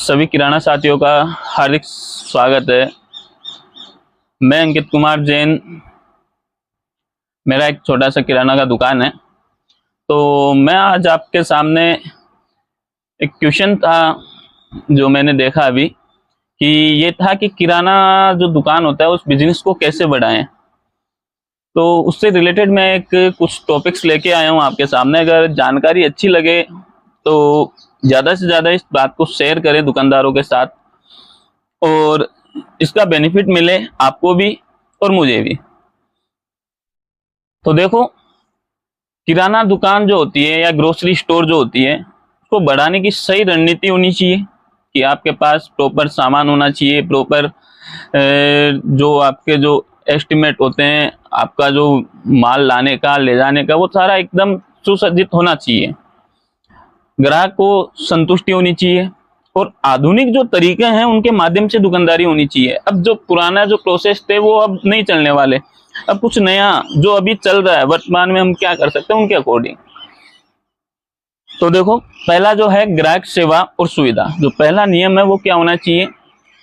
सभी किराना साथियों का हार्दिक स्वागत है। मैं अंकित कुमार जैन, मेरा एक छोटा सा किराना का दुकान है। तो मैं आज आपके सामने एक क्वेश्चन था जो मैंने देखा अभी, कि ये था कि किराना जो दुकान होता है उस बिजनेस को कैसे बढ़ाएं। तो उससे रिलेटेड मैं एक कुछ टॉपिक्स लेके आया हूँ आपके सामने। अगर जानकारी अच्छी लगे तो ज़्यादा से ज़्यादा इस बात को शेयर करें दुकानदारों के साथ, और इसका बेनिफिट मिले आपको भी और मुझे भी। तो देखो, किराना दुकान जो होती है या ग्रोसरी स्टोर जो होती है, उसको बढ़ाने की सही रणनीति होनी चाहिए कि आपके पास प्रॉपर सामान होना चाहिए, प्रॉपर जो आपके जो एस्टिमेट होते हैं, आपका जो माल लाने का ले जाने का, वो सारा एकदम सुसज्जित होना चाहिए। ग्राहक को संतुष्टि होनी चाहिए और आधुनिक जो तरीके हैं उनके माध्यम से दुकानदारी होनी चाहिए। अब जो पुराना जो प्रोसेस थे वो अब नहीं चलने वाले। अब कुछ नया जो अभी चल रहा है वर्तमान में, हम क्या कर सकते हैं उनके अकॉर्डिंग। तो देखो, पहला जो है ग्राहक सेवा और सुविधा। जो पहला नियम है वो क्या होना चाहिए,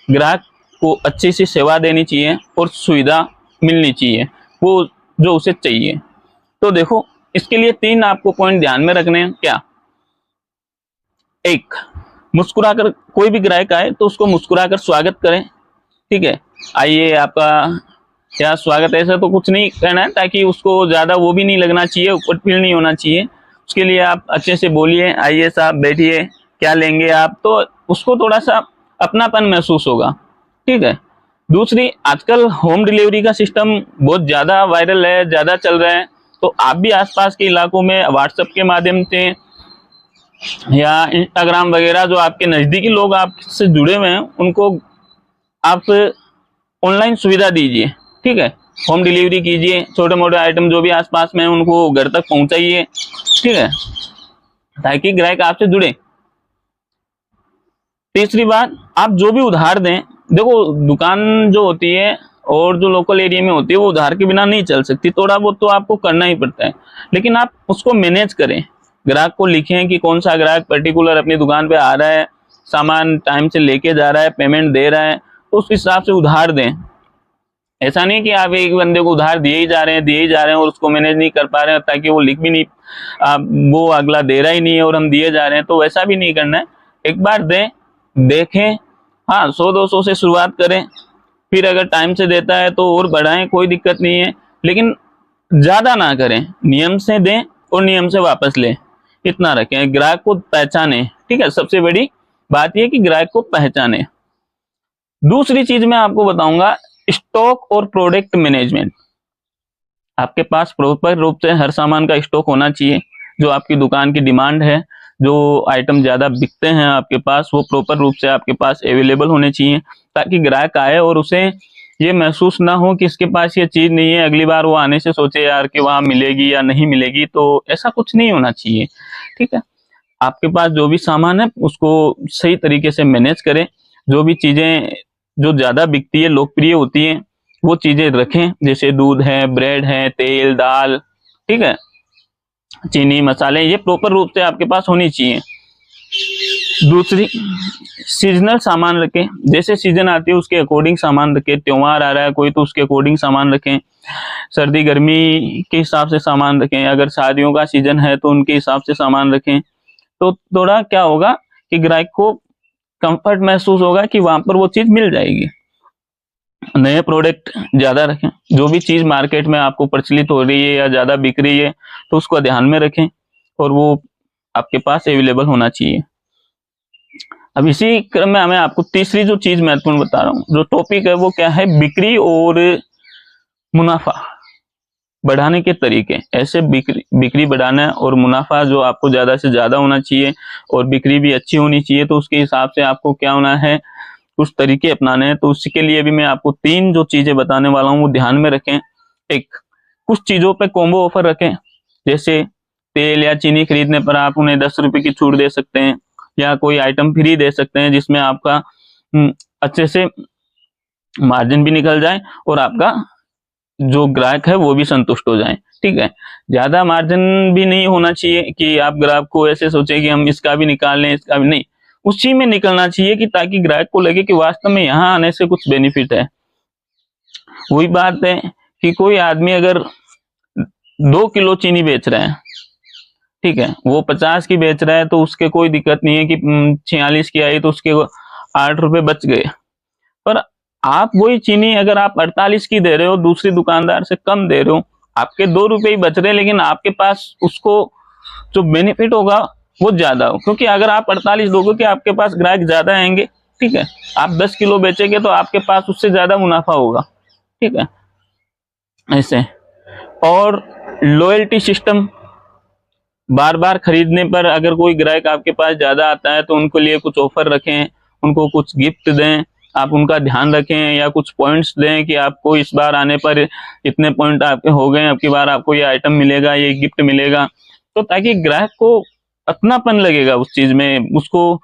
ग्राहक को अच्छी सी सेवा देनी चाहिए और सुविधा मिलनी चाहिए वो जो उसे चाहिए। तो देखो, इसके लिए 3 आपको पॉइंट ध्यान में रखने हैं। क्या? एक, मुस्कुराकर कोई भी ग्राहक आए तो उसको मुस्कुराकर स्वागत करें। ठीक है, आइए आपका क्या स्वागत, ऐसा तो कुछ नहीं कहना है, ताकि उसको ज्यादा वो भी नहीं लगना चाहिए, ऊपर फील नहीं होना चाहिए। उसके लिए आप अच्छे से बोलिए, आइए साहब बैठिए, क्या लेंगे आप, तो उसको थोड़ा सा अपनापन महसूस होगा। ठीक है। दूसरी, आजकल होम डिलीवरी का सिस्टम बहुत ज्यादा वायरल है, ज्यादा चल रहा है। तो आप भी आसपास के इलाकों में व्हाट्सएप के माध्यम से या इंस्टाग्राम वगैरह, जो आपके नजदीकी लोग आपसे जुड़े हुए हैं, उनको आप ऑनलाइन सुविधा दीजिए। ठीक है, होम डिलीवरी कीजिए, छोटे मोटे आइटम जो भी आसपास में है उनको घर तक पहुंचाइए। ठीक है, ताकि ग्राहक आपसे जुड़े। तीसरी बात, आप जो भी उधार दें, देखो दुकान जो होती है और जो लोकल एरिया में होती है वो उधार के बिना नहीं चल सकती। थोड़ा बहुत तो आपको करना ही पड़ता है, लेकिन आप उसको मैनेज करें। ग्राहक को लिखें कि कौन सा ग्राहक पर्टिकुलर अपनी दुकान पे आ रहा है, सामान टाइम से लेके जा रहा है, पेमेंट दे रहा है, तो उस हिसाब से उधार दें। ऐसा नहीं कि आप एक बंदे को उधार दिए ही जा रहे हैं और उसको मैनेज नहीं कर पा रहे हैं, ताकि वो लिख भी नहीं, वो अगला दे रहा ही नहीं है और हम दिए जा रहे हैं। तो वैसा भी नहीं करना है। एक बार दें, देखें, हाँ 100-200 से शुरुआत करें, फिर अगर टाइम से देता है तो और बढ़ाएं, कोई दिक्कत नहीं है, लेकिन ज्यादा ना करें। नियम से दें और नियम से वापस लें, इतना रखें। ग्राहक को पहचाने। ठीक है, सबसे बड़ी बात यह कि ग्राहक को पहचाने। दूसरी चीज मैं आपको बताऊंगा, स्टॉक और प्रोडक्ट मैनेजमेंट। आपके पास प्रॉपर रूप से हर सामान का स्टॉक होना चाहिए। जो आपकी दुकान की डिमांड है, जो आइटम ज्यादा बिकते हैं आपके पास, वो प्रॉपर रूप से आपके पास अवेलेबल होने चाहिए, ताकि ग्राहक आए और उसे ये महसूस ना हो कि इसके पास ये चीज नहीं है, अगली बार वो आने से सोचे यार कि वहां मिलेगी या नहीं मिलेगी। तो ऐसा कुछ नहीं होना चाहिए। ठीक है, आपके पास जो भी सामान है उसको सही तरीके से मैनेज करें। जो भी चीजें जो ज्यादा बिकती है, लोकप्रिय होती है, वो चीजें रखें। जैसे दूध है, ब्रेड है, तेल, दाल, ठीक है, चीनी, मसाले, ये प्रॉपर रूप से आपके पास होनी चाहिए। दूसरी, सीजनल सामान रखें। जैसे सीजन आती है उसके अकॉर्डिंग सामान रखें। त्योहार आ रहा है कोई तो उसके अकॉर्डिंग सामान रखें। सर्दी गर्मी के हिसाब से सामान रखें। अगर शादियों का सीजन है तो उनके हिसाब से सामान रखें। तो थोड़ा क्या होगा कि ग्राहक को कंफर्ट महसूस होगा कि वहां पर वो चीज मिल जाएगी। नए प्रोडक्ट ज्यादा रखें। जो भी चीज मार्केट में आपको प्रचलित हो रही है या ज्यादा बिक रही है तो उसको ध्यान में रखें और वो आपके पास अवेलेबल होना चाहिए। अब इसी क्रम में मैं आपको तीसरी जो चीज महत्वपूर्ण बता रहा हूँ, जो टॉपिक है वो क्या है, बिक्री और मुनाफा बढ़ाने के तरीके। ऐसे बिक्री बढ़ाना और मुनाफा जो आपको ज्यादा से ज्यादा होना चाहिए और बिक्री भी अच्छी होनी चाहिए। तो उसके हिसाब से आपको क्या होना है, कुछ तरीके अपनाने हैं। तो उसके लिए भी मैं आपको 3 जो चीजें बताने वाला हूँ वो ध्यान में रखें। एक, कुछ चीजों पे कॉम्बो ऑफर रखें। जैसे तेल या चीनी खरीदने पर आप उन्हें 10 रुपए की छूट दे सकते हैं, या कोई आइटम फ्री दे सकते हैं जिसमें आपका अच्छे से मार्जिन भी निकल जाए और आपका जो ग्राहक है वो भी संतुष्ट हो जाए। ठीक है, ज्यादा मार्जिन भी नहीं होना चाहिए कि आप ग्राहक को ऐसे सोचे कि हम इसका भी निकाल लें, इसका भी नहीं। उसी में निकलना चाहिए कि ताकि ग्राहक को लगे कि वास्तव में यहाँ आने से कुछ बेनिफिट है। वही बात है कि कोई आदमी अगर 2 किलो चीनी बेच रहा है, ठीक है, वो 50 की बेच रहा है तो उसके कोई दिक्कत नहीं है कि 46 की आई तो उसके 8 रुपए बच गए। पर आप वही चीनी अगर आप 48 की दे रहे हो, दूसरी दुकानदार से कम दे रहे हो, आपके 2 रुपए ही बच रहे हैं, लेकिन आपके पास उसको जो बेनिफिट होगा वो ज्यादा हो, क्योंकि अगर आप 48 दोगे कि आपके पास ग्राहक ज्यादा आएंगे, ठीक है, आप 10 किलो बेचेंगे तो आपके पास उससे ज्यादा मुनाफा होगा, ठीक है, ऐसे। और लॉयल्टी सिस्टम, बार बार खरीदने पर अगर कोई ग्राहक आपके पास ज्यादा आता है तो उनके लिए कुछ ऑफर रखें, उनको कुछ गिफ्ट दें, आप उनका ध्यान रखें, या कुछ पॉइंट्स दें कि आपको इस बार आने पर इतने पॉइंट आपके हो गए, अब की बार आपको ये आइटम मिलेगा, ये गिफ्ट मिलेगा, तो ताकि ग्राहक को अपनापन लगेगा उस चीज में, उसको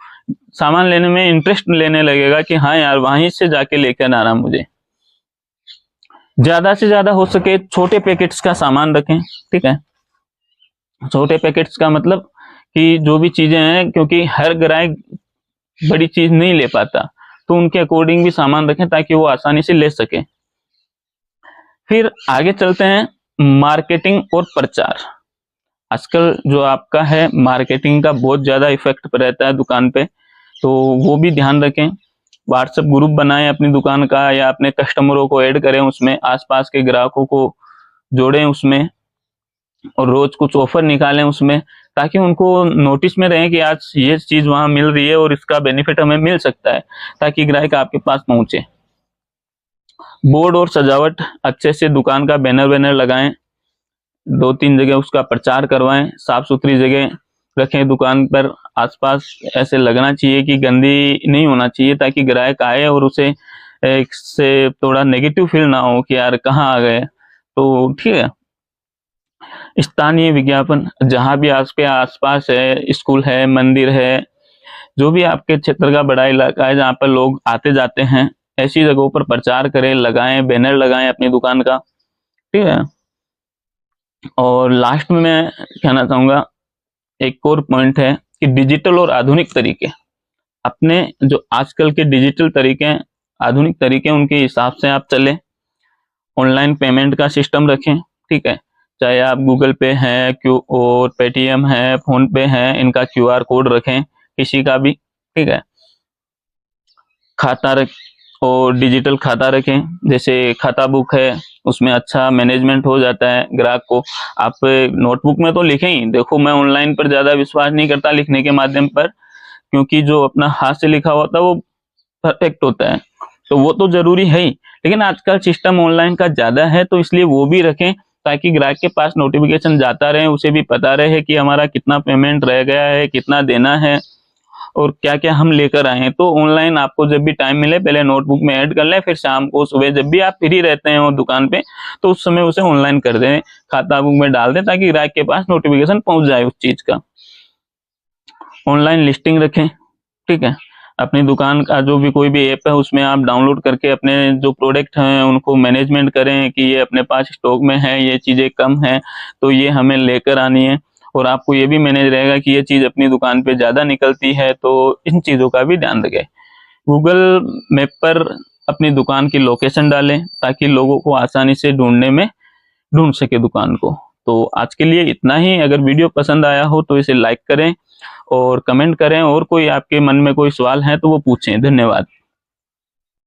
सामान लेने में इंटरेस्ट लेने लगेगा कि हाँ यार वहीं से जाके लेकर आना मुझे। ज्यादा से ज्यादा हो सके छोटे पैकेट्स का सामान रखें, ठीक है, छोटे पैकेट्स का मतलब कि जो भी चीजें हैं, क्योंकि हर ग्राहक बड़ी चीज नहीं ले पाता, तो उनके अकॉर्डिंग भी सामान रखें ताकि वो आसानी से ले सके। फिर आगे चलते हैं, मार्केटिंग और प्रचार। आजकल जो आपका है मार्केटिंग का बहुत ज्यादा इफेक्ट रहता है दुकान पे, तो वो भी ध्यान रखें। व्हाट्सएप ग्रुप बनाएं अपनी दुकान का, या अपने कस्टमरों को ऐड करें उसमें, आसपास के ग्राहकों को जोड़ें उसमें, और रोज कुछ ऑफर निकालें उसमें, ताकि उनको नोटिस में रहे कि आज ये चीज वहां मिल रही है और इसका बेनिफिट हमें मिल सकता है, ताकि ग्राहक आपके पास पहुंचे। बोर्ड और सजावट अच्छे से दुकान का बैनर वैनर लगाएं, 2-3 जगह उसका प्रचार करवाएं, साफ सुथरी जगह रखें दुकान पर, आसपास ऐसे लगना चाहिए कि गंदी नहीं होना चाहिए, ताकि ग्राहक आए और उसे एक से थोड़ा नेगेटिव फील ना हो कि यार कहाँ आ गए, तो ठीक है। स्थानीय विज्ञापन, जहां भी आपके आसपास है, स्कूल है, मंदिर है, जो भी आपके क्षेत्र का बड़ा इलाका है जहाँ पर लोग आते जाते हैं, ऐसी जगहों पर प्रचार करें, लगाएं, बैनर लगाएं अपनी दुकान का, ठीक है। और लास्ट में मैं कहना चाहूंगा, एक और पॉइंट है कि डिजिटल और आधुनिक तरीके, अपने जो आजकल के डिजिटल तरीके, आधुनिक तरीके, उनके हिसाब से आप चले। ऑनलाइन पेमेंट का सिस्टम रखें, ठीक है, चाहे आप गूगल पे है, और पेटीएम है, फोन पे है, इनका QR कोड रखें किसी का भी, ठीक है। खाता रख और डिजिटल खाता रखें, जैसे खाता बुक है, उसमें अच्छा मैनेजमेंट हो जाता है ग्राहक को। आप नोटबुक में तो लिखें ही, देखो मैं ऑनलाइन पर ज्यादा विश्वास नहीं करता लिखने के माध्यम पर, क्योंकि जो अपना हाथ से लिखा होता है वो परफेक्ट होता है, तो वो तो जरूरी है ही, लेकिन आजकल सिस्टम ऑनलाइन का ज्यादा है, तो इसलिए वो भी रखें, ताकि ग्राहक के पास नोटिफिकेशन जाता रहे, उसे भी पता रहे कि हमारा कितना पेमेंट रह गया है, कितना देना है, और क्या क्या हम लेकर आए हैं। तो ऑनलाइन आपको जब भी टाइम मिले पहले नोटबुक में ऐड कर लें, फिर शाम को सुबह जब भी आप फ्री रहते हैं वो दुकान पे, तो उस समय उसे ऑनलाइन कर दें, खाता बुक में डाल दें, ताकि ग्राहक के पास नोटिफिकेशन पहुंच जाए उस चीज का। ऑनलाइन लिस्टिंग रखें, ठीक है, अपनी दुकान का जो भी कोई भी ऐप है उसमें आप डाउनलोड करके अपने जो प्रोडक्ट हैं उनको मैनेजमेंट करें कि ये अपने पास स्टॉक में है, ये चीजें कम है तो ये हमें लेकर आनी है, और आपको ये भी मैनेज रहेगा कि ये चीज अपनी दुकान पे ज्यादा निकलती है, तो इन चीजों का भी ध्यान रखें। गूगल मैप पर अपनी दुकान की लोकेशन डालें, ताकि लोगों को आसानी से ढूंढ सके दुकान को। तो आज के लिए इतना ही। अगर वीडियो पसंद आया हो तो इसे लाइक करें और कमेंट करें, और कोई आपके मन में कोई सवाल है तो वो पूछें। धन्यवाद।